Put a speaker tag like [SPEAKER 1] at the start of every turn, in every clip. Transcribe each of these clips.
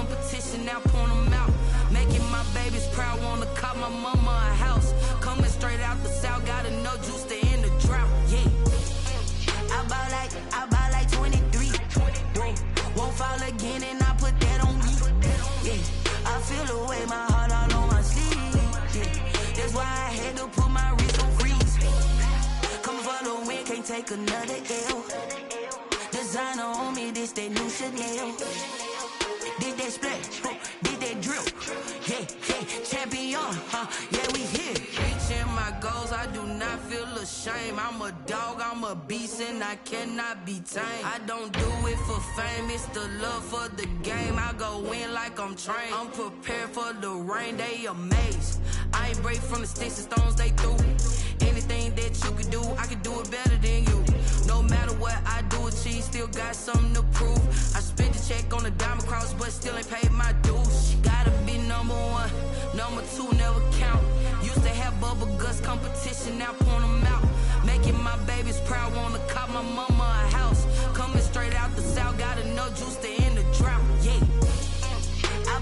[SPEAKER 1] competition, now point them out. Making my babies proud, wanna cop my mama a house. Coming straight out the south, got enough juice to end the drought. Yeah, I buy like 23. Whoa, won't fall again, and I put that on me. Yeah, I feel the way, my heart all on my sleeve. Yeah, that's why I had to put my wrist on freeze. Coming for the win, can't take another L. Designer on me, this that new Chanel. Did that splash, did that drill. Yeah, champion, yeah, we here. Reaching my goals, I do not feel ashamed. I'm a dog, I'm a beast, and I cannot be tamed. I don't do it for fame, it's the love for the game. I go in like I'm trained. I'm prepared for the rain, they amazed. I ain't break from the sticks and stones they threw. Anything that you can do, I can do it better than you. No matter what I do, achieve, still got something to prove. I spent the check on the diamond cross, but still ain't paid my dues. Gotta be number one, number two never count. Used to have bubble guts competition, now point them out. Making my babies proud, wanna cop my mama a house. Coming straight out the south, got enough juice to end the drought. Yeah, I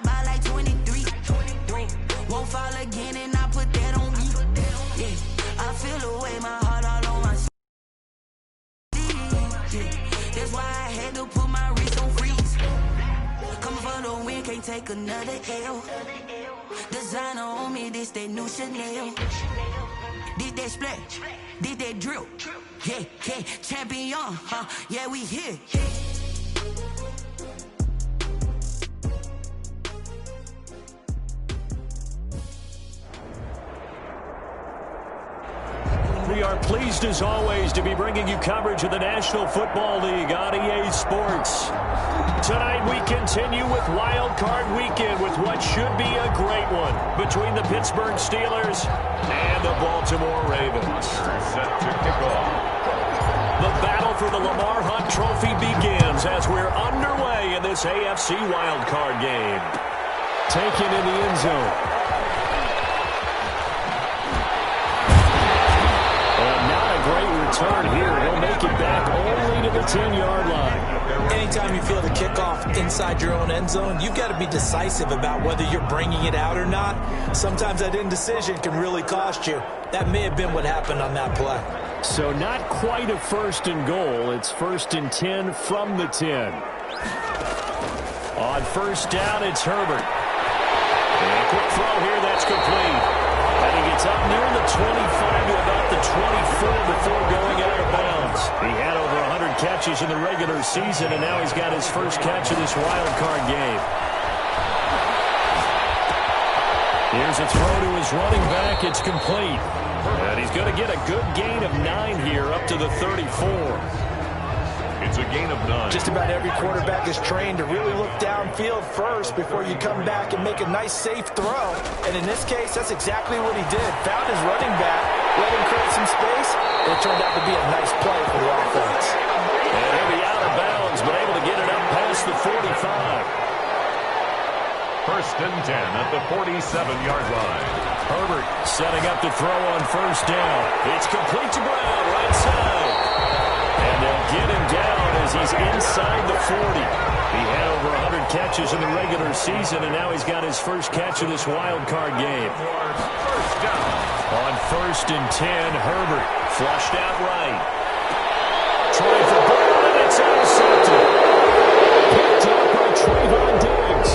[SPEAKER 1] buy like 23. Whoa, won't fall again, and I put that on me. Yeah, I feel the way, my heart all on my sleeve. Yeah, that's why I had to put my wrist on freeze. Coming for the win, can't take another L. Designer on me, this that new Chanel. Did that splash, did that drill. Yeah, champion, yeah, we here.
[SPEAKER 2] We are pleased as always to be bringing you coverage of the National Football League on EA Sports. Tonight we continue with Wild Card Weekend with what should be a great one between the Pittsburgh Steelers and the Baltimore Ravens.
[SPEAKER 3] Set to kick off.
[SPEAKER 2] The battle for the Lamar Hunt Trophy begins as we're underway in this AFC Wild Card game. Taken in the end zone. Great return here. He'll make it back only to the 10-yard line.
[SPEAKER 4] Anytime you feel the kickoff inside your own end zone, you've got to be decisive about whether you're bringing it out or not. Sometimes that indecision can really cost you. That may have been what happened on that play.
[SPEAKER 2] So not quite a first and goal. It's 1st and 10 from the 10. On first down, it's Herbert. And a quick throw here. That's complete. And he gets up near the 25 to about the 24 before going out of bounds. He had over 100 catches in the regular season, and now he's got his first catch of this wild card game. Here's a throw to his running back. It's complete. And he's going to get a good gain of 9 here up to the 34.
[SPEAKER 3] It's a gain of 9.
[SPEAKER 4] Just about every quarterback is trained to really look downfield first before you come back and make a nice, safe throw. And in this case, that's exactly what he did. Found his running back, let him create some space. It turned out to be a nice play for the offense.
[SPEAKER 2] And he'll be out of bounds, but able to get it up past the 45.
[SPEAKER 3] 1st and 10 at the 47-yard line.
[SPEAKER 2] Herbert setting up to throw on first down. It's complete to Brown, right side. And they'll get him down as he's inside the 40. He had over 100 catches in the regular season, and now he's got his first catch of this wild card game.
[SPEAKER 3] First down.
[SPEAKER 2] On 1st and 10, Herbert flushed out right. Trying for Brown, and it's intercepted. Picked up by Trayvon Diggs.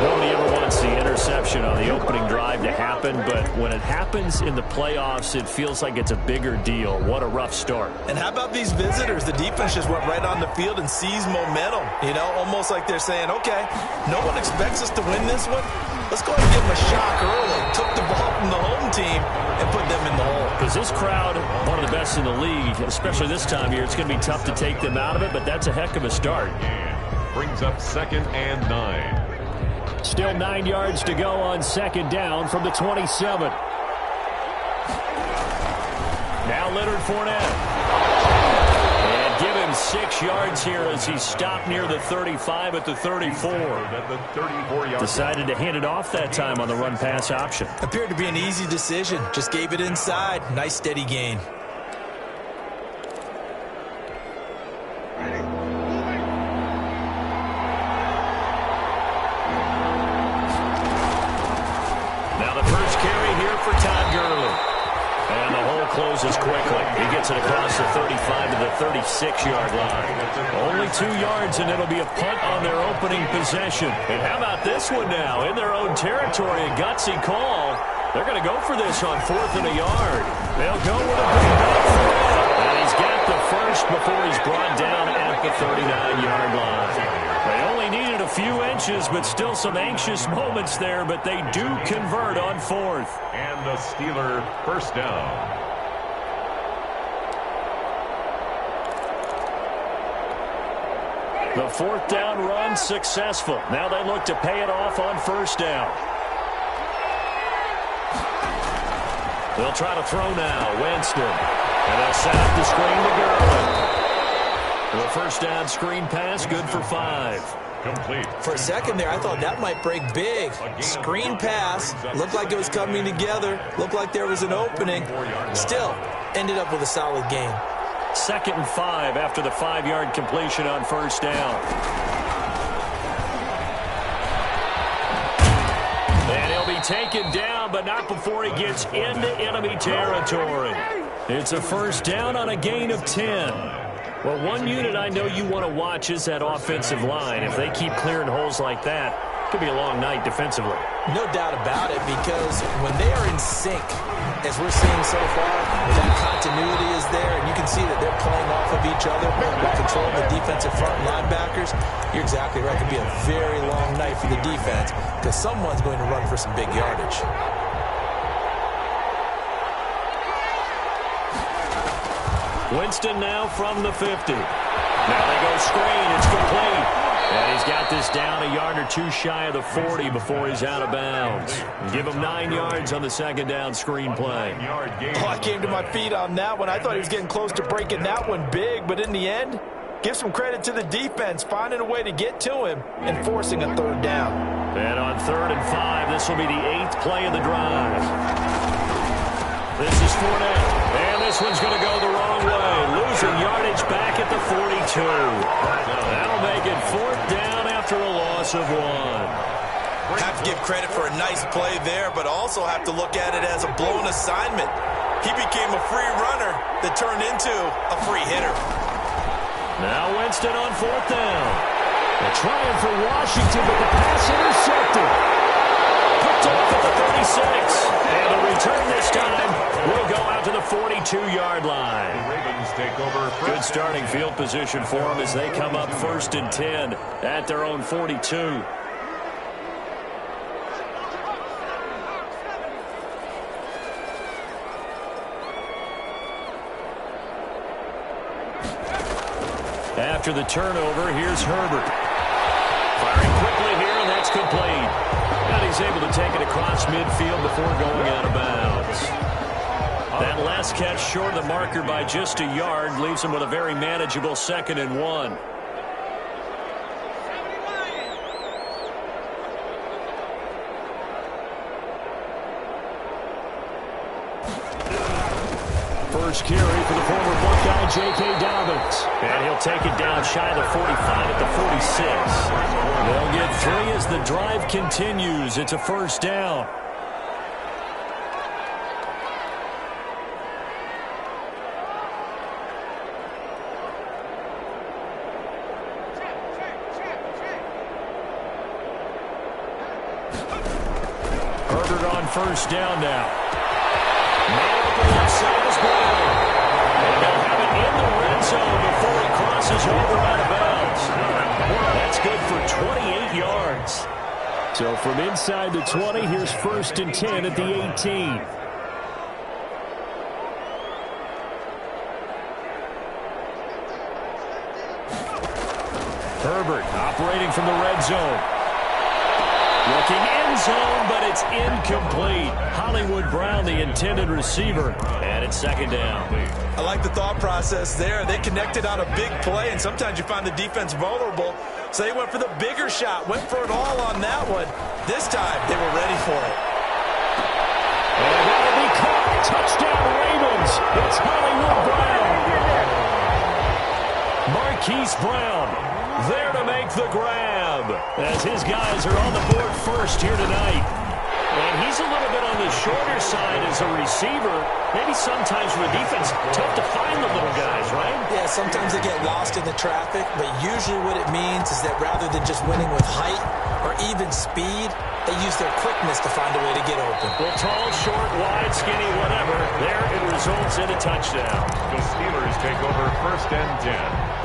[SPEAKER 2] Nobody ever wants the interception on the opening drive to happen, but when it happens in the playoffs, it feels like it's a bigger deal. What a rough start.
[SPEAKER 4] And how about these visitors? The defense just went right on the field and seized momentum. You know, almost like they're saying, okay, no one expects us to win this one. Let's go ahead and give them a shock early. Took the ball from the home team and put them in the hole.
[SPEAKER 2] Because this crowd, one of the best in the league, especially this time of year, it's going to be tough to take them out of it, but that's a heck of a start.
[SPEAKER 3] And brings up 2nd and 9.
[SPEAKER 2] Still 9 yards to go on 2nd down from the 27. Now Leonard Fournette. And give him 6 yards here as he stopped near the 35 at the 34. Decided to hand it off that time on the run-pass option.
[SPEAKER 4] Appeared to be an easy decision. Just gave it inside. Nice steady gain.
[SPEAKER 2] closes quickly. He gets it across the 35 to the 36-yard line. Only 2 yards, and it'll be a punt on their opening possession. And how about this one now? In their own territory, a gutsy call. They're going to go for this on 4th and a yard. They'll go with a big backfield. And he's got the first before he's brought down at the 39-yard line. They only needed a few inches, but still some anxious moments there, but they do convert on 4th.
[SPEAKER 3] And the Steeler first down.
[SPEAKER 2] The 4th down run successful. Now they look to pay it off on 1st down. They'll try to throw now. Winston. And they'll set up the screen to Gurley. The 1st down screen pass, good for 5.
[SPEAKER 3] Complete.
[SPEAKER 4] For a second there, I thought that might break big. Screen pass. Looked like it was coming together. Looked like there was an opening. Still, ended up with a solid gain.
[SPEAKER 2] 2nd and 5 after the 5-yard completion on 1st down. And he'll be taken down, but not before he gets into enemy territory. It's a 1st down on a gain of 10. Well, one unit I know you want to watch is that offensive line. If they keep clearing holes like that, it could be a long night defensively.
[SPEAKER 4] No doubt about it, because when they are in sync, as we're seeing so far, that continuity is there, and you can see that they're playing off of each other while controlling the defensive front linebackers. You're exactly right. It could be a very long night for the defense because someone's going to run for some big yardage.
[SPEAKER 2] Winston now from the 50. Now they go screen. It's complete. And he's got this down a yard or two shy of the 40 before he's out of bounds. Give him 9 yards on the 2nd down screen play.
[SPEAKER 4] Oh, I came to my feet on that one. I thought he was getting close to breaking that one big, but in the end, give some credit to the defense, finding a way to get to him and forcing a 3rd down.
[SPEAKER 2] And on 3rd and 5, this will be the 8th play of the drive. This is Fournette. And this one's going to go the wrong way. Losing yardage back at the 42. That'll make it 4th down after a loss of 1.
[SPEAKER 4] Have to give credit for a nice play there, but also have to look at it as a blown assignment. He became a free runner that turned into a free hitter.
[SPEAKER 2] Now Winston on 4th down. They're trying for Washington, but the pass intercepted. Picked off at the 36. And the return this time will go out to the 42-yard line.
[SPEAKER 3] The Ravens take over.
[SPEAKER 2] Good starting field position for them as they come up 1st and 10 at their own 42. After the turnover, here's Herbert. Firing quickly here, and that's complete. And he's able to take it across midfield before going out of bounds. That last catch short of the marker by just a yard leaves him with a very manageable 2nd and 1. First carry for the former Buckeye, J.K. Dobbins. And he'll take it down shy of the 45 at the 46. They'll get 3 as the drive continues. It's a 1st down. Herbert on 1st down now. Man up the left side is Brown. And they'll have it in the red zone before he crosses over out of bounds. That's good for 28 yards. So from inside the 20, here's 1st and 10 at the 18. Herbert operating from the red zone. Looking end zone, but it's incomplete. Hollywood Brown, the intended receiver, and it's 2nd down.
[SPEAKER 4] I like the thought process there. They connected on a big play, and sometimes you find the defense vulnerable. So they went for the bigger shot, went for it all on that one. This time, they were ready for it.
[SPEAKER 2] And that'll be caught. Touchdown, Ravens. It's Hollywood Brown. Marquise Brown there to make the grab as his guys are on the board first here tonight. And he's a little bit on the shorter side as a receiver. Maybe sometimes for the defense, tough to find the little guys, right?
[SPEAKER 4] Yeah, sometimes they get lost in the traffic, but usually what it means is that rather than just winning with height or even speed, they use their quickness to find a way to get open.
[SPEAKER 2] Well, tall, short, wide, skinny, whatever. There it results in a touchdown.
[SPEAKER 3] The Steelers take over 1st and 10.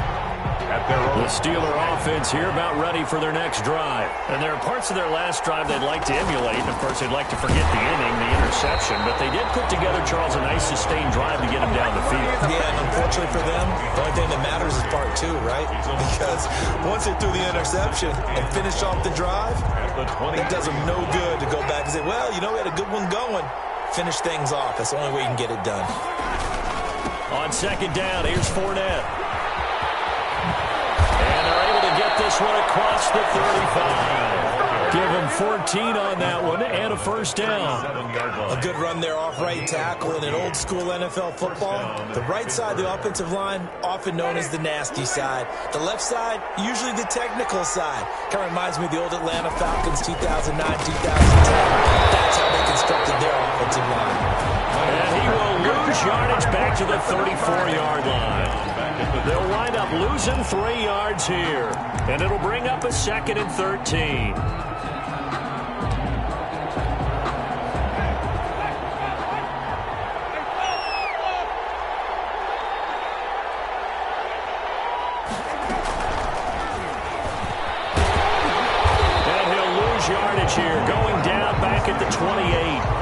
[SPEAKER 3] At their own.
[SPEAKER 2] The Steeler offense here about ready for their next drive. And there are parts of their last drive they'd like to emulate. And, of course, they'd like to forget the inning, the interception. But they did put together, Charles, a nice sustained drive to get him down the field.
[SPEAKER 4] Yeah, and unfortunately for them, the only thing that matters is part 2, right? Because once they threw the interception and finished off the drive, it does them no good to go back and say, well, you know, we had a good one going. Finish things off. That's the only way you can get it done.
[SPEAKER 2] On 2nd down, here's Fournette. And they're able to get this one across the 35. Give them 14 on that one and a 1st down.
[SPEAKER 4] A good run there off right tackle in an old-school NFL football. The right side, the offensive line, often known as the nasty side. The left side, usually the technical side. Kind of reminds me of the old Atlanta Falcons 2009, 2010. That's how they constructed their offensive line.
[SPEAKER 2] And he will lose yardage back to the 34-yard line. They'll wind up losing 3 yards here. And it'll bring up a 2nd and 13. And he'll lose yardage here, going down back at the 28.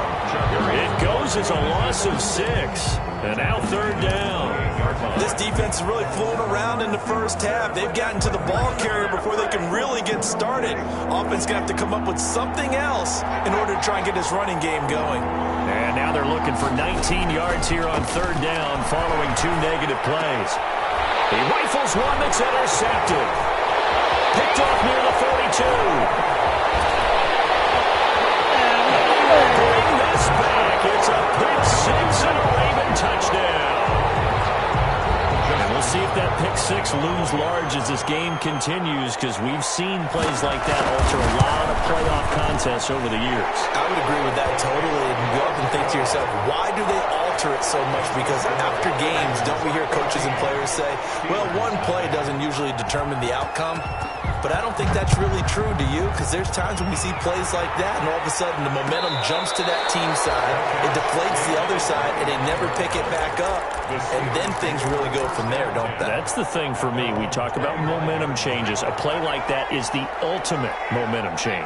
[SPEAKER 2] It goes as a loss of 6. And now 3rd down.
[SPEAKER 4] This defense is really fooling around in the first half. They've gotten to the ball carrier before they can really get started. Offense going to have to come up with something else in order to try and get this running game going.
[SPEAKER 2] And now they're looking for 19 yards here on 3rd down following 2 negative plays. He rifles one that's intercepted. Picked off near the 42. Bring this back. It's a pick 6 and a Raven touchdown. And we'll see if that pick 6 looms large as this game continues, because we've seen plays like that alter a lot of playoff contests over the years.
[SPEAKER 4] I would agree with that totally. And you often think to yourself, why do they alter it so much? Because after games, don't we hear coaches and players say, well, one play doesn't usually determine the outcome? But I don't think that's really true, do you? Because there's times when we see plays like that, and all of a sudden the momentum jumps to that team side, it deflates the other side, and they never pick it back up. And then things really go from there, don't they?
[SPEAKER 2] That's the thing for me. We talk about momentum changes. A play like that is the ultimate momentum change.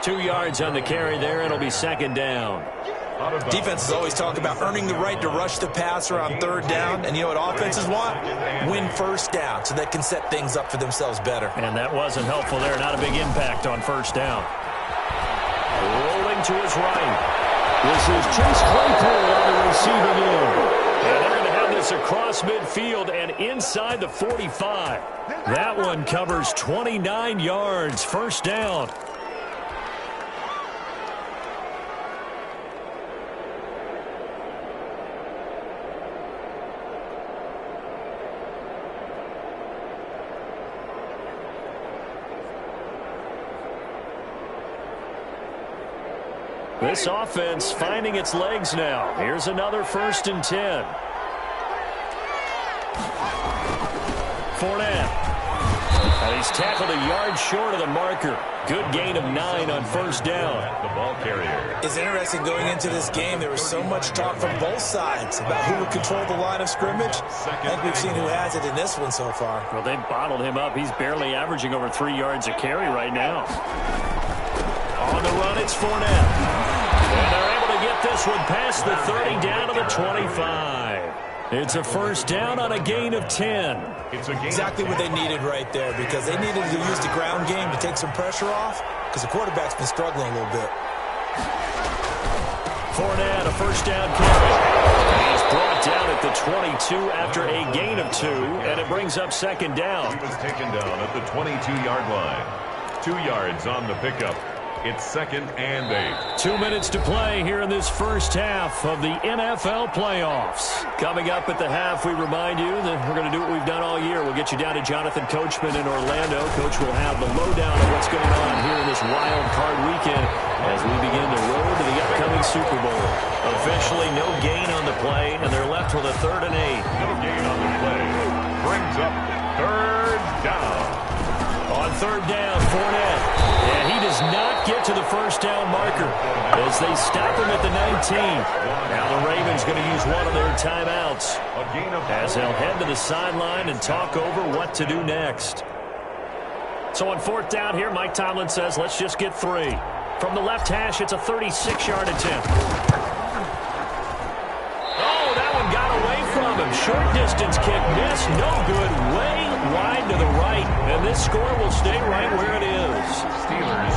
[SPEAKER 2] Two yards on the carry there. It'll be 2nd down.
[SPEAKER 4] Defenses always talk about earning the right to rush the passer on 3rd down. And you know what offenses want? Win 1st down so they can set things up for themselves better.
[SPEAKER 2] And that wasn't helpful there. Not a big impact on 1st down. Rolling to his right. This is Chase Claypool on the receiving end. And they're going to have this across midfield and inside the 45. That one covers 29 yards. 1st down. This offense finding its legs now. Here's another 1st and 10. Fournette. And he's tackled a yard short of the marker. Good gain of 9 on 1st down.
[SPEAKER 3] The ball carrier.
[SPEAKER 4] It's interesting going into this game. There was so much talk from both sides about who would control the line of scrimmage. I think we've seen who has it in this one so far.
[SPEAKER 2] Well, they've bottled him up. He's barely averaging over 3 yards a carry right now. On the run, it's Fournette. And they're able to get this one past the 30 down to the 25. It's a 1st down on a gain of 10.
[SPEAKER 3] It's
[SPEAKER 4] exactly what they needed right there, because they needed to use the ground game to take some pressure off, because the quarterback's been struggling a little bit.
[SPEAKER 2] Fournette, a 1st down carry. He's brought down at the 22 after a gain of 2, and it brings up 2nd down.
[SPEAKER 3] He was taken down at the 22-yard line. 2 yards on the pickup. It's 2nd and 8.
[SPEAKER 2] 2 minutes to play here in this first half of the NFL playoffs. Coming up at the half, we remind you that we're going to do what we've done all year. We'll get you down to Jonathan Coachman in Orlando. Coach will have the lowdown of what's going on here in this wild card weekend as we begin the road to the upcoming Super Bowl. Officially no gain on the play, and they're left with a 3rd and 8.
[SPEAKER 3] No gain on the play. Brings up 3rd down.
[SPEAKER 2] On 3rd down, Fournette. And he does not get to the first down marker as they stop him at the 19. Now the Ravens going to use one of their timeouts as they'll head to the sideline and talk over what to do next. So on 4th down here, Mike Tomlin says, let's just get 3. From the left hash, it's a 36-yard attempt. Oh, that one got away from him. Short distance kick missed. No good. Way wide to the right. And this score will stay right where it is.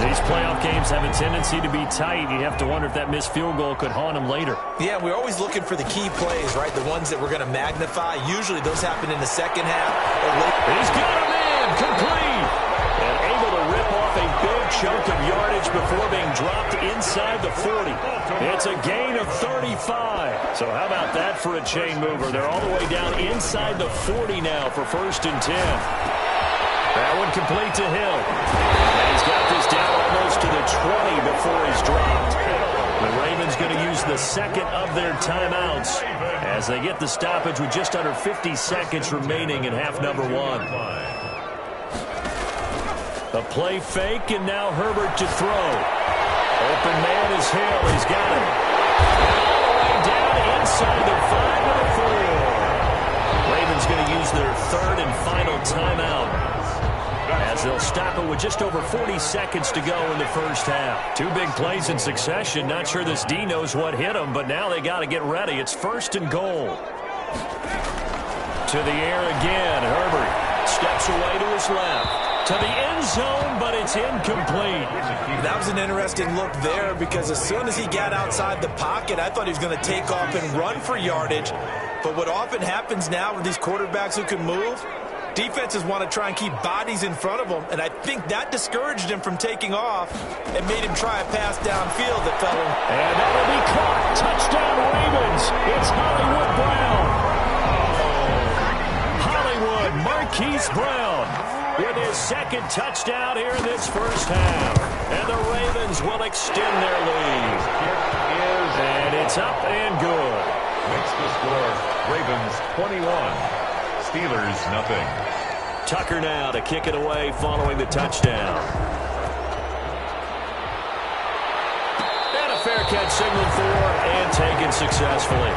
[SPEAKER 2] These playoff games have a tendency to be tight. You have to wonder if that missed field goal could haunt them later.
[SPEAKER 4] Yeah, we're always looking for the key plays, right? The ones that we're going to magnify. Usually those happen in the second half.
[SPEAKER 2] He's got him in. Complete. And able to rip off a big chunk of yardage before being dropped inside the 40. It's a gain of 35. So how about that for a chain mover? They're all the way down inside the 40 now for 1st and 10. That one complete to Hill. And he's got this down almost to the 20 before he's dropped. The Ravens going to use the 2nd of their timeouts as they get the stoppage with just under 50 seconds remaining in half number 1. A play fake, and now Herbert to throw. Open man is Hill. He's got it. All the way down inside the 5 to the 4. Ravens going to use their 3rd and final timeout as they'll stop it with just over 40 seconds to go in the first half. 2 big plays in succession. Not sure this D knows what hit him, but now they got to get ready. It's 1st and goal. To the air again. Herbert steps away to his left. To the end zone, but it's incomplete.
[SPEAKER 4] That was an interesting look there because as soon as he got outside the pocket, I thought he was going to take off and run for yardage. But what often happens now with these quarterbacks who can move, defenses want to try and keep bodies in front of them, and I think that discouraged him from taking off and made him try a pass downfield that fell in.
[SPEAKER 2] And that'll be caught. Touchdown, Ravens. It's Hollywood Brown. Hollywood Marquise Brown with his 2nd touchdown here in this first half. And the Ravens will extend their lead. And it's up and good.
[SPEAKER 3] Makes the score Ravens 21, Steelers nothing.
[SPEAKER 2] Tucker now to kick it away following the touchdown. And a fair catch signaled for and taken successfully.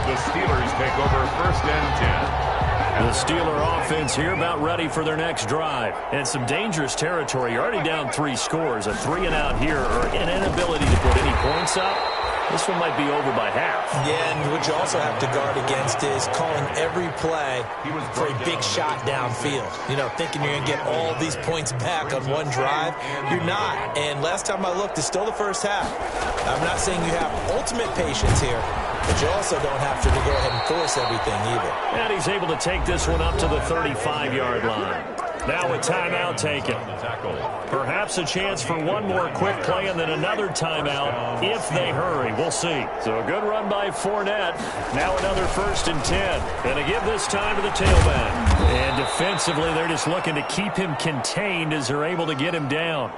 [SPEAKER 3] The Steelers take over 1st and 10.
[SPEAKER 2] The Steeler offense here about ready for their next drive. And some dangerous territory. You're already down 3 scores. A 3 and out here or an inability to put any points up. This one might be over by half.
[SPEAKER 4] Yeah, and what you also have to guard against is calling every play for a big shot downfield. You know, thinking you're going to get all these points back on one drive. You're not. And last time I looked, it's still the first half. I'm not saying you have ultimate patience here, but you also don't have to go ahead and force everything either.
[SPEAKER 2] And he's able to take this one up to the 35-yard line. Now a timeout taken. Perhaps a chance for one more quick play and then another timeout if they hurry. We'll see. So a good run by Fournette. Now another 1st and 10. Going to give this time to the tailback. And defensively, they're just looking to keep him contained as they're able to get him down.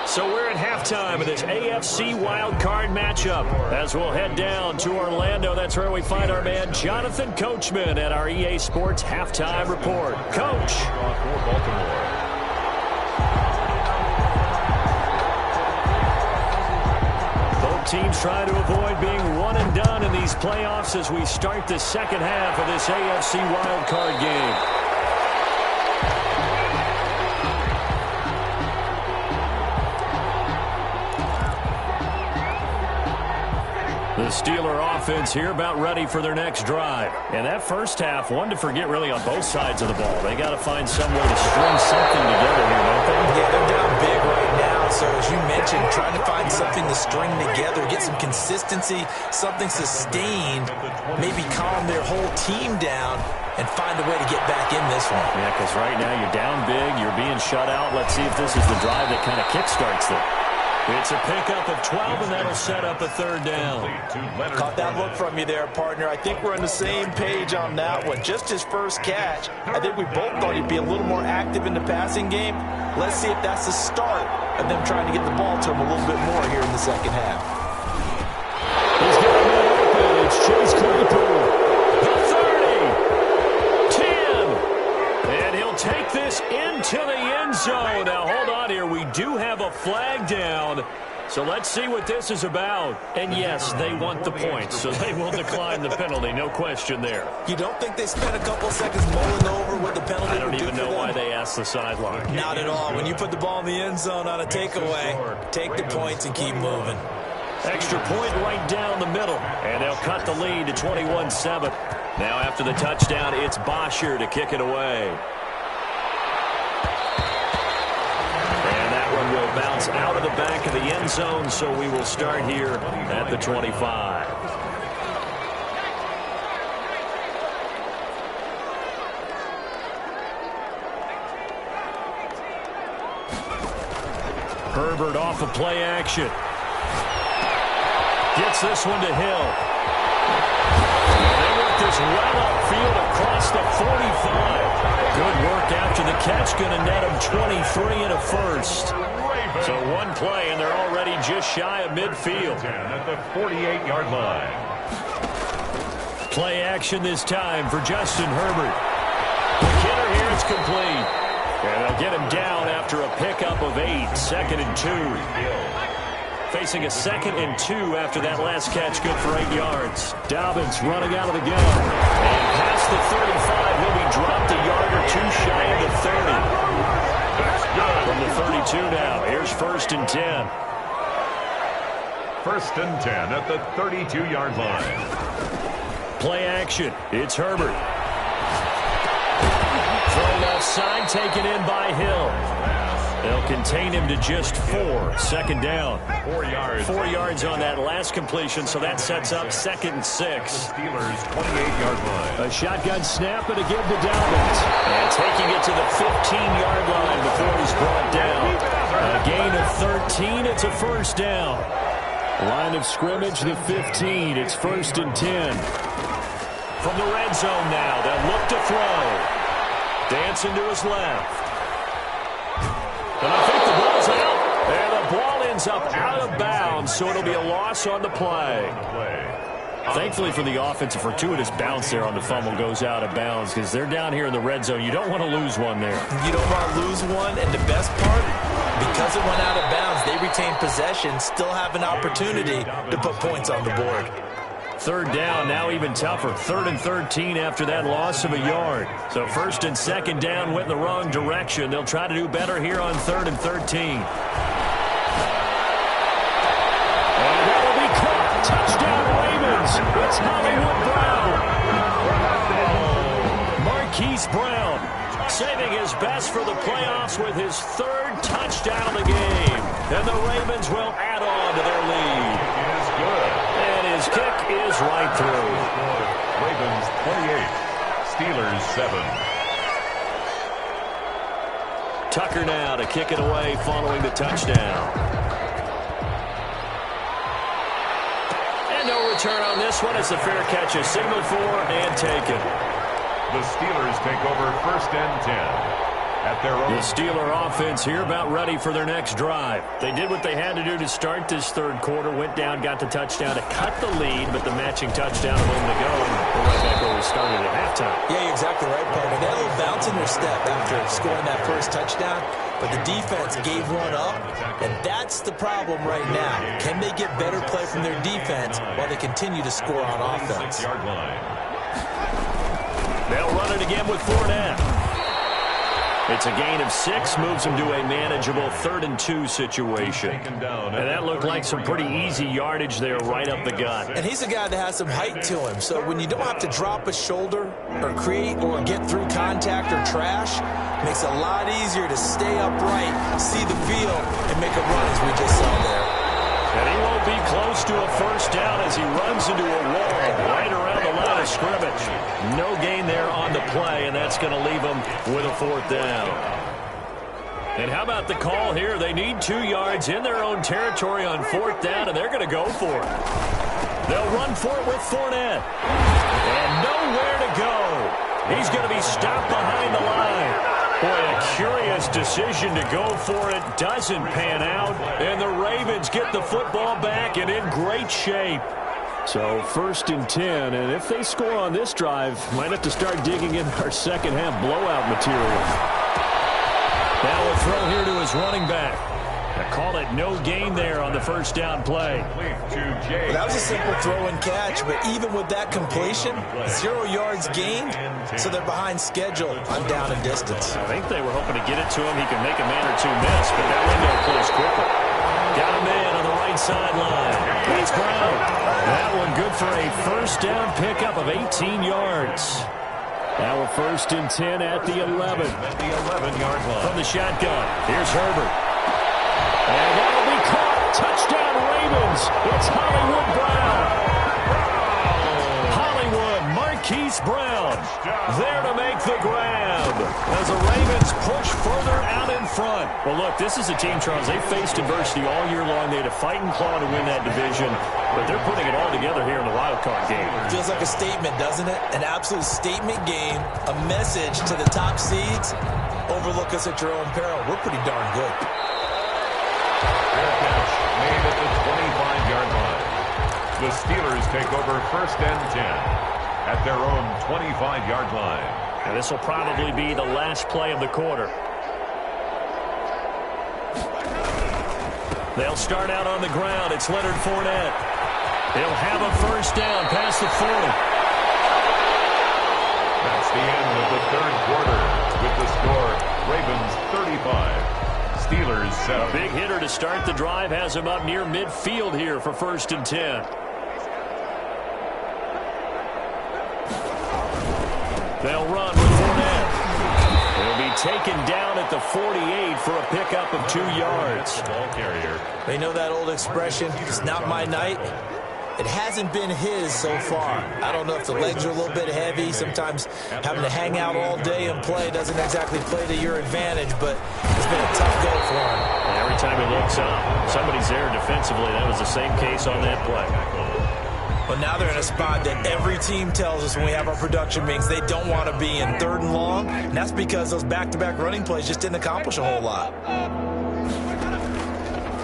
[SPEAKER 2] So we're at halftime of this AFC wildcard matchup as we'll head down to Orlando. That's where we find our man Jonathan Coachman at our EA Sports Halftime Report. Coach. Both teams trying to avoid being one and done in these playoffs as we start the second half of this AFC wildcard game. The Steeler offense here about ready for their next drive. And that first half, one to forget really on both sides of the ball. They got to find some way to string something together here, don't they?
[SPEAKER 4] Yeah, they're down big right now. So as you mentioned, trying to find something to string together, get some consistency, something sustained, maybe calm their whole team down. and find a way to get back in this one.
[SPEAKER 2] Yeah, because right now you're down big, you're being shut out. Let's see if this is the drive that kind of kickstarts them. It's a pickup of 12, and that'll set up a third down.
[SPEAKER 4] Caught that look from you there, partner. I think we're on the same page on that one. Just his first catch. I think we both thought he'd be a little more active in the passing game. Let's see if that's the start of them trying to get the ball to him a little bit more here in the second half.
[SPEAKER 2] He's got a man open. It's Chase Claypool. The 30. 10. And he'll take this into the end zone. Now, hold on here. We do have a flag down. So let's see what this is about. And yes, they want the points, so they will decline the penalty. No question there.
[SPEAKER 4] You don't think they spent a couple seconds mulling over what the penalty
[SPEAKER 2] I don't even know why they asked the sideline.
[SPEAKER 4] Not at all. When you put the ball in the end zone on a takeaway, take the points and keep moving.
[SPEAKER 2] Extra point right down the middle. And they'll cut the lead to 21-7. Now after the touchdown, it's Bosher to kick it away. Will bounce out of the back of the end zone, so we will start here at the 25. Herbert off of play action. Gets this one to Hill. They work this well upfield across the 45. Good work after the catch, going to net him 23 and a first. So one play, and they're already just shy of midfield.
[SPEAKER 3] At the 48-yard line.
[SPEAKER 2] Play action this time for Justin Herbert. The hitter here is complete. And they'll get him down after a pickup of 8, 2nd and 2. Facing a 2nd and 2 after that last catch, good for 8 yards. Dobbins running out of the gun. And past the 35, he'll be dropped a yard or two shy of the 30. From the 32 now, here's 1st and 10.
[SPEAKER 3] 1st and 10 at the 32-yard line.
[SPEAKER 2] Play action. It's Herbert. Throw left side, taken in by Hill. They'll contain him to just 4. 2nd down.
[SPEAKER 3] 4 yards.
[SPEAKER 2] 4 yards on that last completion, so that sets up 2nd and 6.
[SPEAKER 3] Steelers' 28-yard line.
[SPEAKER 2] A shotgun snap and a give to Dobbins. And taking it to the 15-yard line before he's brought down. A gain of 13. It's a first down. Line of scrimmage, the 15. It's 1st and 10. From the red zone now, they'll look to throw. Dancing to his left. And I think the ball's out. And the ball ends up out of bounds, so it'll be a loss on the play. Thankfully for the offense, a fortuitous bounce there on the fumble goes out of bounds because they're down here in the red zone. You don't want to lose one there.
[SPEAKER 4] You don't want to lose one, and the best part, because it went out of bounds, they retain possession, still have an opportunity to put points on the board.
[SPEAKER 2] 3rd down, now even tougher. 3rd and 13 after that loss of a yard. So 1st and 2nd down went in the wrong direction. They'll try to do better here on 3rd and 13. And that'll be caught. Touchdown Ravens. It's Hollywood Brown. Marquise Brown saving his best for the playoffs with his 3rd touchdown of the game. And the Ravens will add on to their lead.
[SPEAKER 3] It is good.
[SPEAKER 2] And his kick is right through.
[SPEAKER 3] Ravens 28, Steelers 7.
[SPEAKER 2] Tucker now to kick it away following the touchdown. And no return on this one. It's a fair catch, a signal for and taken.
[SPEAKER 3] The Steelers take over 1st and 10. At their own.
[SPEAKER 2] The Steeler offense here about ready for their next drive. They did what they had to do to start this 3rd quarter, went down, got the touchdown to cut the lead, but the matching touchdown a moment ago, and we're right back where we started at halftime.
[SPEAKER 4] Yeah, you're exactly right, partner. They had a little bounce in their step after scoring that first touchdown, but the defense gave one up, and that's the problem right now. Can they get better play from their defense while they continue to score on offense?
[SPEAKER 3] 6-yard line.
[SPEAKER 2] They'll run it again with Fournette. It's a gain of 6, moves him to a manageable 3rd and 2 situation. And that looked like some pretty easy yardage there right up the gut.
[SPEAKER 4] And he's a guy that has some height to him, so when you don't have to drop a shoulder or create or get through contact or trash, it makes it a lot easier to stay upright, see the field, and make a run as we just saw there.
[SPEAKER 2] And he won't be close to a first down as he runs into a wall right around the line of scrimmage. No gain there on the play, and that's going to leave them with a 4th down. And how about the call here? They need 2 yards in their own territory on 4th down, and they're going to go for it. They'll run for it with Fournette. And nowhere to go. He's going to be stopped behind the line. Boy, a curious decision to go for it. Doesn't pan out. And the Ravens get the football back and in great shape. So 1st and 10. And if they score on this drive, might have to start digging in our second half blowout material. Now we'll throw here to his running back. I call it no gain there on the 1st down play.
[SPEAKER 4] Well, that was a simple throw and catch, but even with that completion, 0 yards gained, so they're behind schedule on down and distance.
[SPEAKER 2] I think they were hoping to get it to him. He can make a man or 2 miss, but that window closed quickly. Got a man on the right sideline. That's Brown. That one good for a 1st down pickup of 18 yards. Now a 1st and 10 at the 11.
[SPEAKER 3] At the 11-yard line.
[SPEAKER 2] From the shotgun, here's Herbert. And that'll be caught. Touchdown, Ravens. It's Hollywood Brown. Hollywood, Marquise Brown, there to make the grab as the Ravens push further out in front. Well, look, this is a team, Charles, they faced adversity all year long. They had to fight and claw to win that division, but they're putting it all together here in the wild card game.
[SPEAKER 4] Feels like a statement, doesn't it? An absolute statement game, a message to the top seeds. Overlook us at your own peril. We're pretty darn good.
[SPEAKER 3] Fair catch made at the 25-yard line. The Steelers take over 1st and 10 at their own 25-yard line.
[SPEAKER 2] And this will probably be the last play of the quarter. They'll start out on the ground. It's Leonard Fournette. He'll have a 1st down past the 40.
[SPEAKER 3] That's the end of the 3rd quarter with the score Ravens 35. Steelers 7.
[SPEAKER 2] A big hitter to start the drive has him up near midfield here for 1st and 10. They'll run with Fournette. He'll be taken down at the 48 for a pickup of 2 yards.
[SPEAKER 3] Ball carrier.
[SPEAKER 4] They know that old expression, it's not my night. It hasn't been his so far. I don't know if the legs are a little bit heavy. Sometimes having to hang out all day and play doesn't exactly play to your advantage, but it's been a tough go for him.
[SPEAKER 2] And every time he looks up, somebody's there defensively. That was the same case on that play.
[SPEAKER 4] But now they're in a spot that every team tells us when we have our production meetings they don't want to be in, 3rd and long. And that's because those back-to-back running plays just didn't accomplish a whole lot.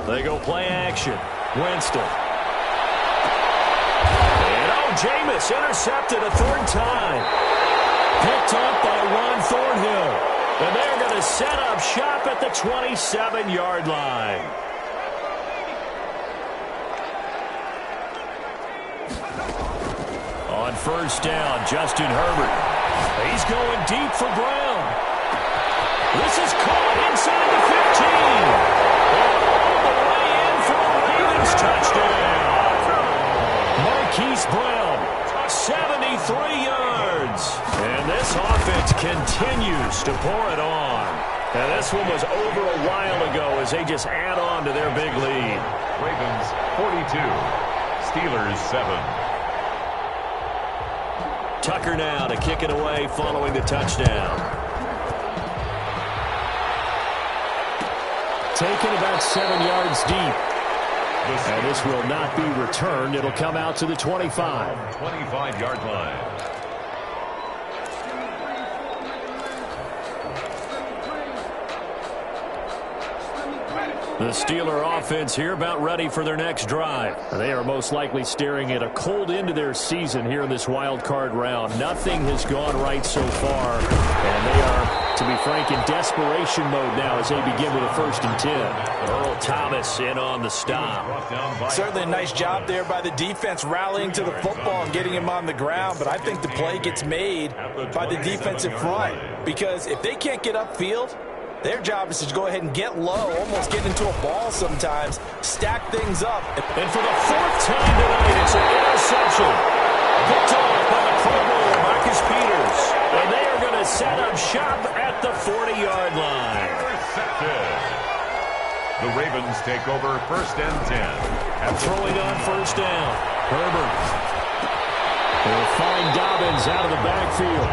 [SPEAKER 2] They go play action. Winston. Jameis intercepted a 3rd time. Picked up by Ron Thornhill. And they're going to set up shop at the 27-yard line. On 1st down, Justin Herbert. He's going deep for Brown. This is caught inside the 15. And all the way in for a Ravens touchdown. Marquise Brown. 73 yards. And this offense continues to pour it on. And this one was over a while ago as they just add on to their big lead.
[SPEAKER 3] Ravens 42. Steelers 7.
[SPEAKER 2] Tucker now to kick it away following the touchdown. Taken about 7 yards deep. And this will not be returned. It'll come out to the 25.
[SPEAKER 3] 25-yard line.
[SPEAKER 2] The Steeler offense here about ready for their next drive. They are most likely staring at a cold end to their season here in this wild card round. Nothing has gone right so far. And they are, to be frank, in desperation mode now as they begin with a 1st and 10. Earl Thomas in on the stop.
[SPEAKER 4] Certainly a nice job there by the defense rallying to the football and getting him on the ground. But I think the play gets made by the defensive front. Because if they can't get upfield, their job is to go ahead and get low, almost get into a ball sometimes, stack things up.
[SPEAKER 2] And for the 4th time tonight, it's an interception. Picked off by the Pro Bowler, Marcus Peters. And they are going to set up shop at the 40-yard line.
[SPEAKER 3] Intercepted. The Ravens take over 1st and 10.
[SPEAKER 2] Throwing on 1st down. Herbert. They'll find Dobbins out of the backfield.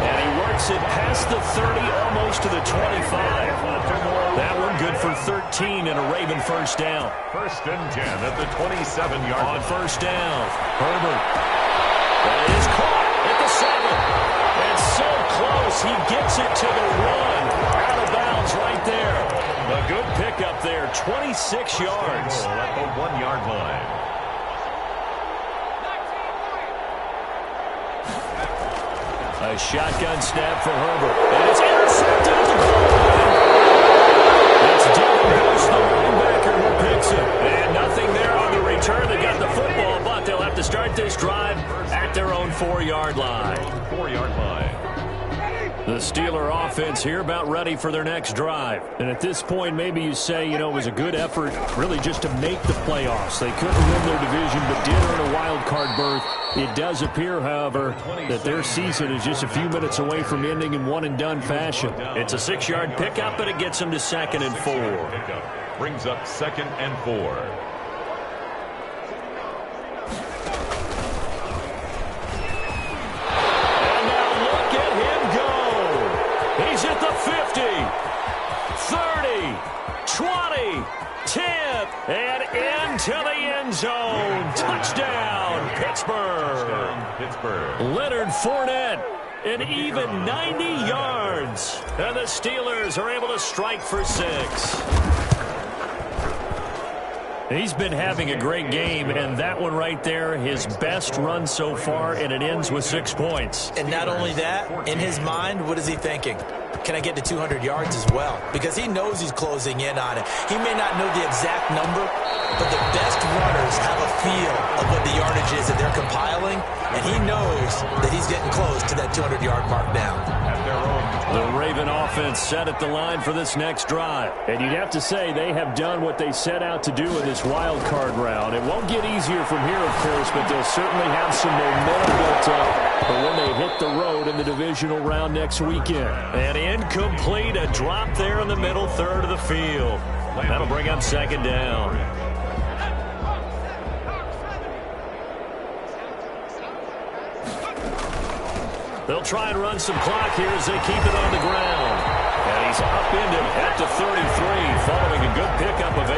[SPEAKER 2] And he works it past the 30, almost to the 25. That one good for 13 and a Raven first down.
[SPEAKER 3] First and 10 at the 27-yard line.
[SPEAKER 2] On first down, Herbert. That is caught at the 7. And so close, he gets it to the 1. Out of bounds right there. A good pickup there, 26 yards.
[SPEAKER 3] At the 1-yard line.
[SPEAKER 2] A shotgun snap for Herbert. And it's intercepted at the goal line. It's Devin Bush, the linebacker, who picks it. And nothing there on the return. They got the football, but they'll have to start this drive at their own 4-yard line.
[SPEAKER 3] 4-yard line.
[SPEAKER 2] The Steeler offense here about ready for their next drive. And at this point, maybe you say, it was a good effort really just to make the playoffs. They couldn't win their division, but did earn a wild card berth. It does appear, however, that their season is just a few minutes away from ending in one-and-done fashion. It's a 6-yard pickup, but it gets them to 2nd and 4.
[SPEAKER 3] Brings up 2nd and 4.
[SPEAKER 2] He's at the 50, 30, 20, 10, and into the end zone. Touchdown, Pittsburgh. Leonard Fournette, an even 90 yards. And the Steelers are able to strike for 6. He's been having a great game, and that one right there, his best run so far, and it ends with 6 points.
[SPEAKER 4] And not only that, in his mind, what is he thinking? Can I get to 200 yards as well? Because he knows he's closing in on it. He may not know the exact number, but the best runners have a feel of what the yardage is that they're compiling, and he knows that he's getting close to that 200-yard mark now.
[SPEAKER 2] The Raven offense set at the line for this next drive. And you'd have to say they have done what they set out to do in this wild card round. It won't get easier from here, of course, but they'll certainly have some momentum built up for when they hit the road in the divisional round next weekend. And incomplete, a drop there in the middle third of the field. That'll bring up 2nd down. They'll try and run some clock here as they keep it on the ground. And he's upended at the 33, following a good pickup of 8.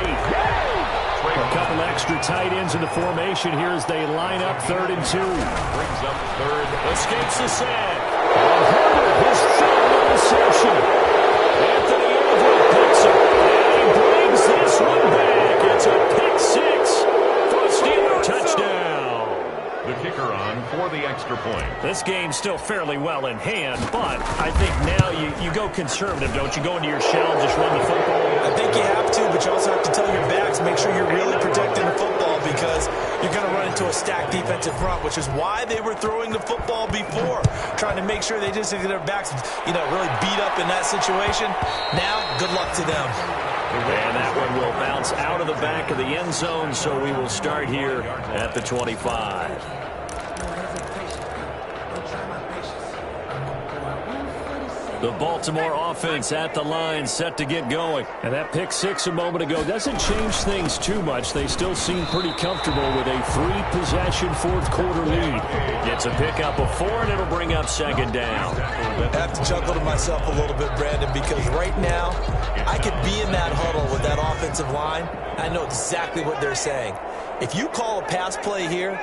[SPEAKER 2] A couple extra tight ends in the formation here as they line up 3rd and 2.
[SPEAKER 3] Brings up 3rd.
[SPEAKER 2] Escapes the sack. And Herbert, his third interception. Anthony Everett picks it. And he brings this one back. It's a pick 6 for a Steeler touchdown.
[SPEAKER 3] The kicker on for the extra point.
[SPEAKER 2] This game's still fairly well in hand, but I think now you go conservative, don't you? Go into your shell and just run the football?
[SPEAKER 4] I think you have to, but you also have to tell your backs, make sure you're really protecting the football because you're going to run into a stacked defensive front, which is why they were throwing the football before, trying to make sure they just get their backs, really beat up in that situation. Now, good luck to them.
[SPEAKER 2] And that one will bounce out of the back of the end zone, so we will start here at the 25. The Baltimore offense at the line, set to get going. And that pick 6 a moment ago doesn't change things too much. They still seem pretty comfortable with a 3-possession fourth-quarter lead. Gets a pickup of 4, and it'll bring up 2nd down.
[SPEAKER 4] I have to chuckle to myself a little bit, Brandon, because right now I could be in that huddle with that offensive line. I know exactly what they're saying. If you call a pass play here,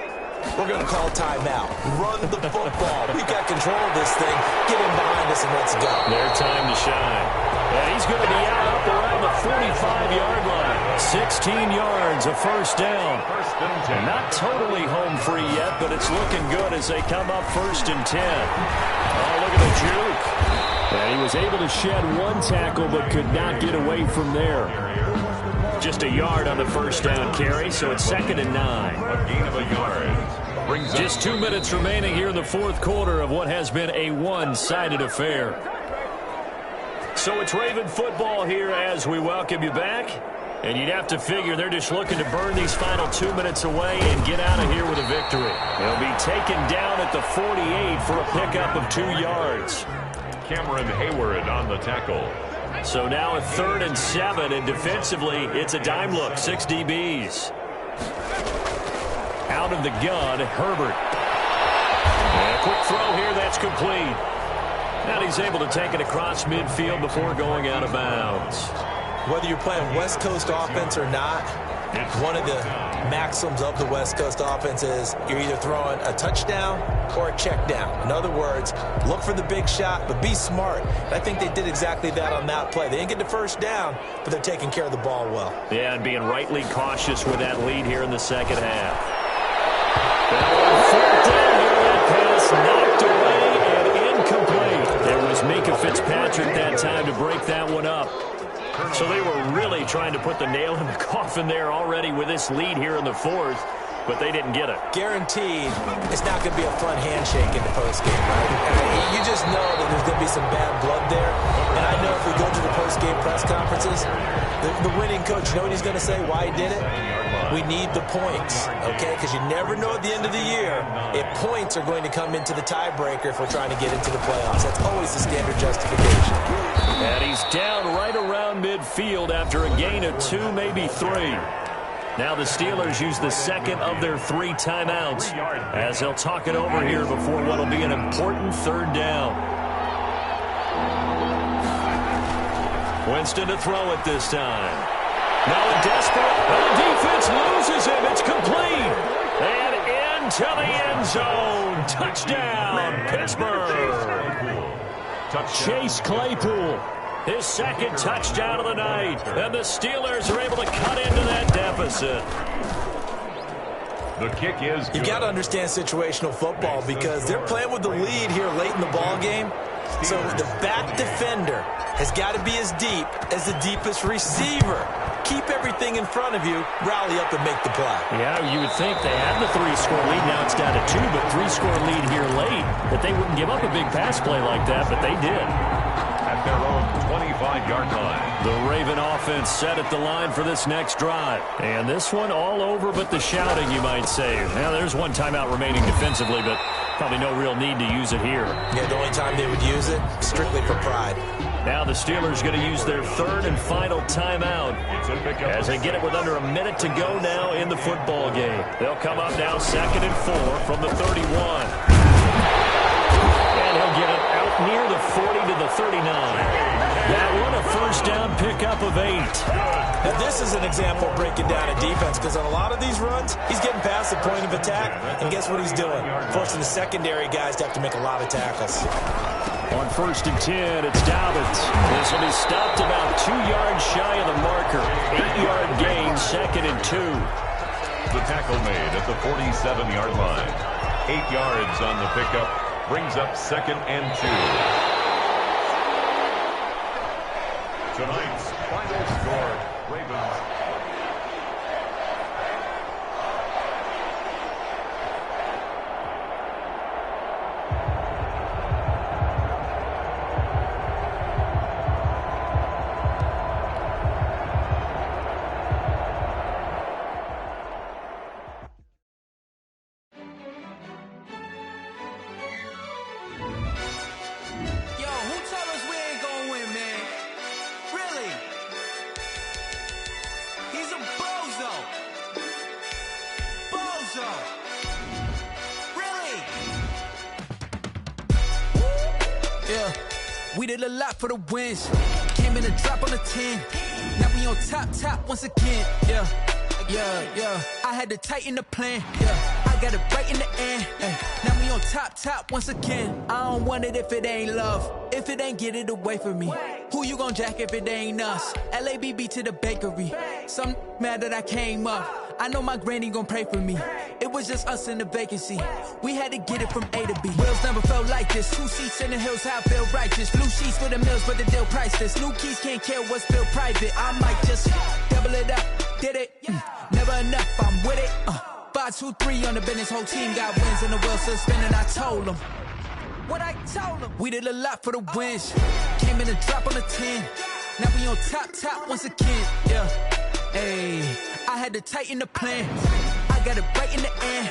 [SPEAKER 4] we're going to call timeout. Run the football. We got control of this thing. Get in behind us and let's go.
[SPEAKER 2] Their time to shine. And he's going to be out up around the 45-yard line. 16 yards, a first down. Not totally home free yet, but it's looking good as they come up 1st and 10. Oh, look at the juke. And he was able to shed one tackle, but could not get away from there. Just a yard on the first down carry, so it's 2nd and 9.
[SPEAKER 3] A gain of a yard.
[SPEAKER 2] Just 2 minutes remaining here in the fourth quarter of what has been a one-sided affair. So it's Raven football here as we welcome you back. And you'd have to figure they're just looking to burn these final 2 minutes away and get out of here with a victory. They'll be taken down at the 48 for a pickup of 2 yards.
[SPEAKER 3] Cameron Hayward on the tackle.
[SPEAKER 2] So now a 3rd and 7, and defensively, it's a dime look, 6 DBs. Out of the gun, Herbert. quick throw here, that's complete. And he's able to take it across midfield before going out of bounds.
[SPEAKER 4] Whether you're playing West Coast offense or not, one of the maxims of the West Coast offense is you're either throwing a touchdown or a check down. In other words, look for the big shot, but be smart. And I think they did exactly that on that play. They didn't get the first down, but they're taking care of the ball well.
[SPEAKER 2] Yeah, and being rightly cautious with that lead here in the second half. Fourth down here, that pass knocked away and incomplete. There was Mika Fitzpatrick that time to break that one up. So they were really trying to put the nail in the coffin there already with this lead here in the fourth, but they didn't get it.
[SPEAKER 4] Guaranteed, it's not going to be a fun handshake in the postgame, right? You just know that there's going to be some bad blood there. And I know if we go to the postgame press conferences, the winning coach, you know what he's going to say, why he did it? We need the points, okay? Because you never know at the end of the year if points are going to come into the tiebreaker if we're trying to get into the playoffs. That's always the standard justification.
[SPEAKER 2] And he's down right around midfield after a gain of 2, maybe 3. Now the Steelers use the second of their 3 timeouts as they'll talk it over here before what will be an important third down. Winston to throw it this time. Now a desperate, and the defense loses him. It's complete. And into the end zone. Touchdown, Pittsburgh. Chase Claypool, his second touchdown of the night. And the Steelers are able to cut into that deficit.
[SPEAKER 3] The kick is good.
[SPEAKER 4] You got to understand situational football because they're playing with the lead here late in the ball game. So the back defender has got to be as deep as the deepest receiver. Keep everything in front of you, rally up and make the play.
[SPEAKER 2] Yeah, you would think they had the 3-score lead. Now it's down to 2, but 3-score lead here late. That they wouldn't give up a big pass play like that, but they did.
[SPEAKER 3] At their own 25-yard line.
[SPEAKER 2] The Raven offense set at the line for this next drive. And this one all over but the shouting, you might say. Now, there's one timeout remaining defensively, but probably no real need to use it here.
[SPEAKER 4] Yeah, the only time they would use it, strictly for pride.
[SPEAKER 2] Now the Steelers going to use their third and final timeout as they get it with under a minute to go now in the football game. They'll come up now 2nd and 4 from the 31. And he'll get it out near the 40 to the 39. That one a first down pickup of 8.
[SPEAKER 4] Now this is an example of breaking down a defense because on a lot of these runs, he's getting past the point of attack, and guess what he's doing? Forcing the secondary guys to have to make a lot of tackles.
[SPEAKER 2] On 1st and 10, it's Dobbins. This will be stopped about 2 yards shy of the marker. 8-yard gain, 2nd and 2.
[SPEAKER 3] The tackle made at the 47-yard line. 8 yards on the pickup. Brings up 2nd and 2. Tonight's final score, Ravens.
[SPEAKER 1] We did a lot for the wins. Came in a drop on the 10. Now we on top once again. Yeah. I had to tighten the plan. Yeah. I got it right in the end. Now we on top once again. I don't want it if it ain't love. If it ain't, get it away from me. Who you gon' jack if it ain't us? LABB to the bakery. Some mad that I came up. I know my granny gon' pray for me. It was just us in the vacancy. We had to get it from A to B. Wheels never felt like this. 2 seats in the hills, how I feel righteous. Blue sheets for the mills, but the deal priceless. New keys can't care what's built private. I might just double it up. Did it? Never enough, I'm with it. 5, 2, 3 on the business. Whole team got wins and the wheels still spinning. I told them what I told them. We did a lot for the wins. Came in a drop on the 10. Now we on top once again. Yeah. Hey, I had to tighten the plan. I got it right in the end.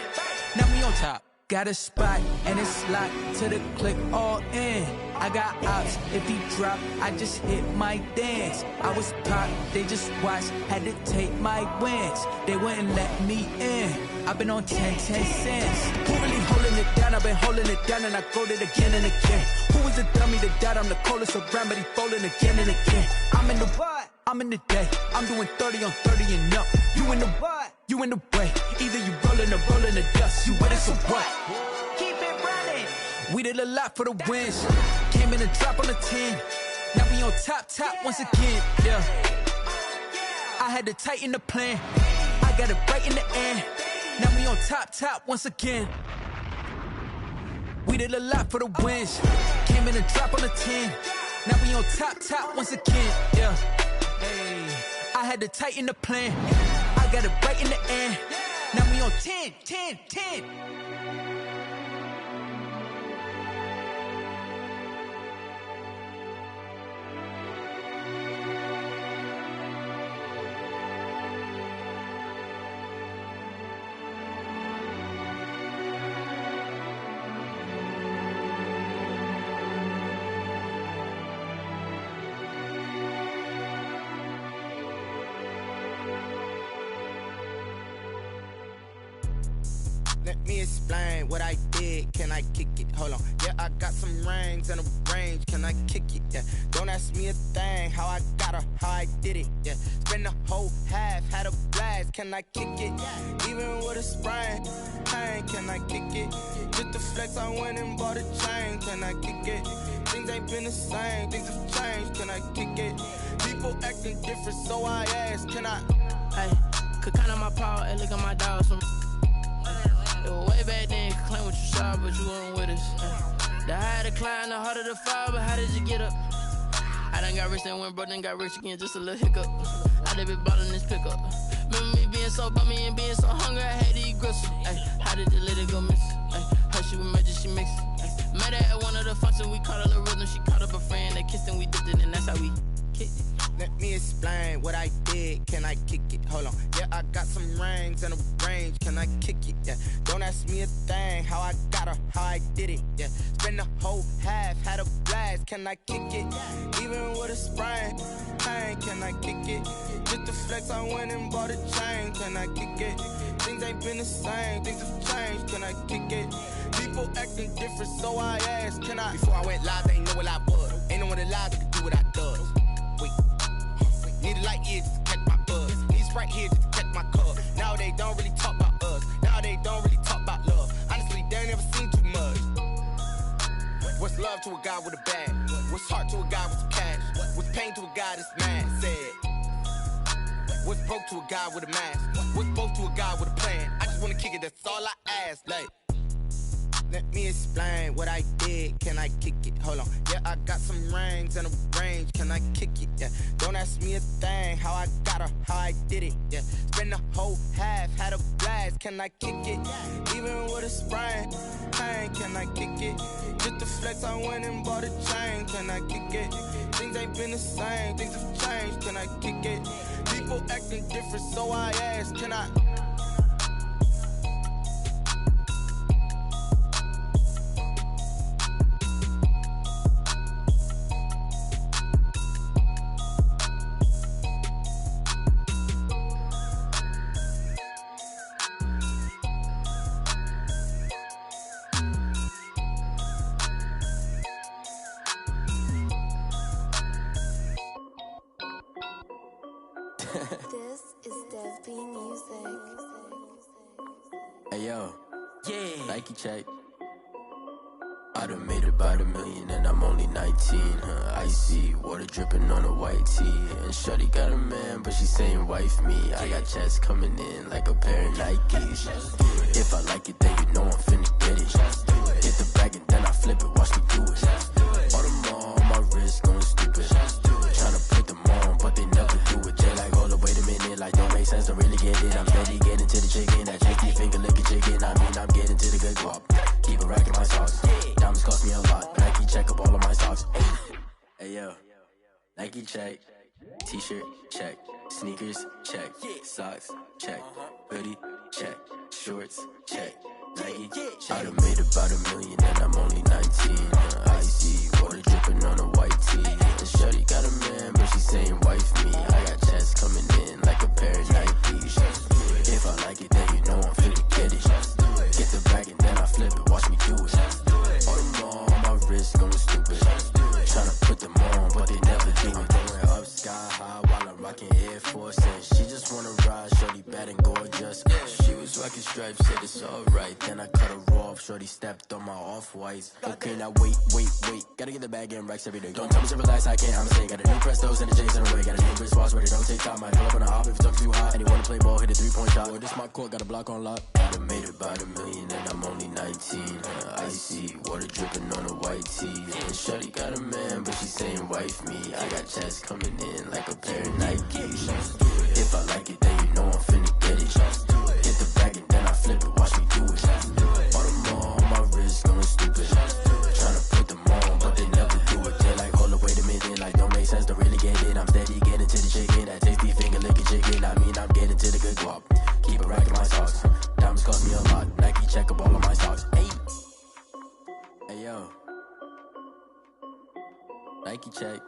[SPEAKER 1] Now we on top. Got a spot and it's locked to the click all in. I got ops, if he drop, I just hit my dance. I was pop, they just watched, had to take my wins. They wouldn't let me in. I've been on 10 cents. Who really holding it
[SPEAKER 5] down, I've been holding it down, and I go it again and again. Who is the dummy that doubt I'm the coldest around, but he folding again and again. I'm in the what? I'm in the day. I'm doing 30 on 30 and up. You in the what? You in the way. Either you rolling the dust. You with it, so what? Keep it running. We did a lot for the wins. Came in and drop on the 10. Now we on top once again. Yeah. I had to tighten the plan. I got it right in the end. Now we on top once again. We did a lot for the wins. Came in and drop on the 10. Now we on top once again. Yeah. Hey. I had to tighten the plan. I got it right in the end. Now we on 10.
[SPEAKER 6] Let me explain what I did. Can I kick it? Hold on. Yeah, I got some rings and a range. Can I kick it? Yeah. Don't ask me a thing. How I got her, how I did it. Yeah. Spend the whole half, had a blast. Can I kick it? Even with a sprain. Pain, can I kick it? Just the flex, I went and bought a chain. Can I kick it? Things ain't been the same. Things have changed. Can I kick it? People acting different, so I ask. Can I?
[SPEAKER 7] Hey, could count on my power and look at my dogs from. It was way back then, could claim what you saw, but you weren't with us. The higher the climb, the harder the fall, but how did you get up? I done got rich, then went broke, then got rich again, just a little hiccup. I done been ballin' this pickup. Remember me being so bummy and being so hungry, I had to eat gristle. Ay, how did the lady go miss? Her she was magic, she mixed. Met her at one of the functions, we caught a little rhythm, she caught up a friend, they kissed and we dipped it, and that's how we kicked it.
[SPEAKER 6] Let me explain what I did. Can I kick it? Hold on. Yeah, I got some rings and a range. Can I kick it? Yeah. Don't ask me a thing. How I got her, how I did it. Yeah. Spend the whole half, had a blast. Can I kick it? Even with a sprain. Pain, can I kick it? Just the flex, I went and bought a chain. Can I kick it? Things ain't been the same. Things have changed. Can I kick it? People acting different, so I asked. Can I? Before I went live, they ain't know what I was. Ain't no one alive that could do what I does. Wait. Need a light year just to catch my buzz. Need Sprite here just to catch my cup. Now they don't really talk about us. Now they don't really talk about love. Honestly, they ain't never seen too much. What's love to a guy with a bag? What's heart to a guy with some cash? What's pain to a guy that's mad? Said. What's broke to a guy with a mask? What's both to a guy with a plan? I just wanna kick it, that's all I ask. Like, let me explain what I did. Can I kick it? Hold on. Yeah, I got some rings and a range. Can I kick it? Yeah. Don't ask me a thing. How I got her, how I did it. Yeah. Spend the whole half, had a blast. Can I kick it? Even with a sprain. Pain, can I kick it? Just the flex, I went and bought a chain. Can I kick it? Things ain't been the same. Things have changed. Can I kick it? People acting different, so I ask. Can I?
[SPEAKER 8] This is Dev B Music.
[SPEAKER 9] Hey yo,
[SPEAKER 7] Yeah.
[SPEAKER 9] Nike check. I done made about $1 million and I'm only 19, huh? Icy, water dripping on a white tee. And shorty got a man, but she saying wife me. I got checks coming in like a pair of Nikes. If I like it, then you know I'm finna get it. Hit the bag and then I flip it, watch me do it. All them on my wrist going stupid. Tryna put them on, but they never do it. They like, hold up, wait a minute, like don't make sense, don't really get it. I'm steady getting to the chicken, that cheeky finger licking chicken. I mean, I'm getting to the good guap. Keep a rack in my sauce. Diamonds cost me a lot. Nike check up all of my socks. Hey yo, Nike check. T-shirt check. Sneakers check. Socks check. Hoodie check. Shorts check. Nike I done made about $1 million and I'm only 19. Icy, water dripping on a white tee. And shorty got a man, but she saying wife me. I got checks coming in like a pair of Nikes. If I like it, then you know I'm finna get it. Get the bag and then I flip it, watch me do wrist going stupid. Tryna put them on, but they never do it. Going up sky high while I'm rocking Air Force. And she just wanna ride, shorty bad and gorgeous. She was rocking stripes, said it's alright. Then I cut her off, shorty stepped on my off-whites. Okay, now wait. Gotta get the bag and racks every day. Don't tell me to relax, I can't, I'm saying. Got a new Prestos and a J's in the way. Got a new wristwatch where they don't take time. Might pull up on a hop if it talks too hot. And you wanna play ball, hit a 3-point shot. Or this my court, got a block on lock. I done made it by the million and I'm only 19. Icy, water dripping on a white tee. And shorty got a man, but she saying wife me. I got checks coming in like a pair of Nikes. If I like it, then you know I'm finna get it. Hit the bag and then I flip it, watch me do it. All them on my wrist going stupid. Tryna put them on, but they never do it. They're like, hold up, wait a minute, like don't make sense, don't really get it. I'm steady getting to the chicken, that tasty finger licking chicken. I mean, I'm getting to the good guap. Keep it racking my socks. Diamonds cost me a lot. Nike check up all of my stocks. Hey yo, Nike check.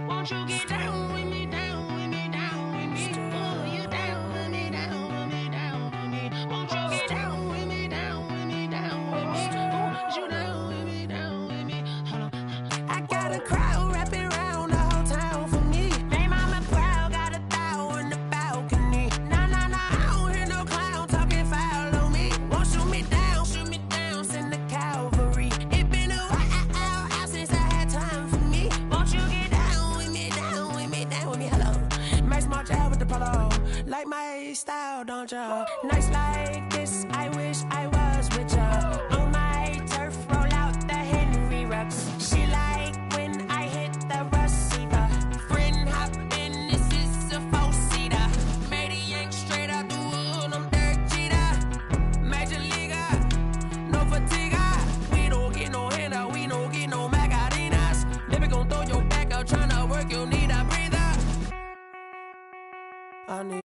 [SPEAKER 7] Won't you get down with me, down with me, down with me? Oh, you down with me, down with me, down with me. Won't you get down with me, down with me, down with me? Oh, you down with me, down with me? Hold on. I got a crowd wrapping around the whole town for me. They mama proud, got a thou on the balcony. Nah, I don't hear no clown talking foul on me. Won't shoot me down, send the cavalry. It been a while since I had time for me. Won't you get down with me, down with me, down with me? Hello. Max March out with the polo. Like my style, don't ya? Nights like this, I wish I was with ya. On my turf, roll out the Henry Rux. She like when I hit the receiver. Friend hop in, this is a 4-seater. Made a yank straight out the wood, I'm Derek Jeter. Major leaguer, no fatigue. We don't get no handout, we don't get no Macarinas. Never gon' throw your back out, tryna work, you'll need a breather. I need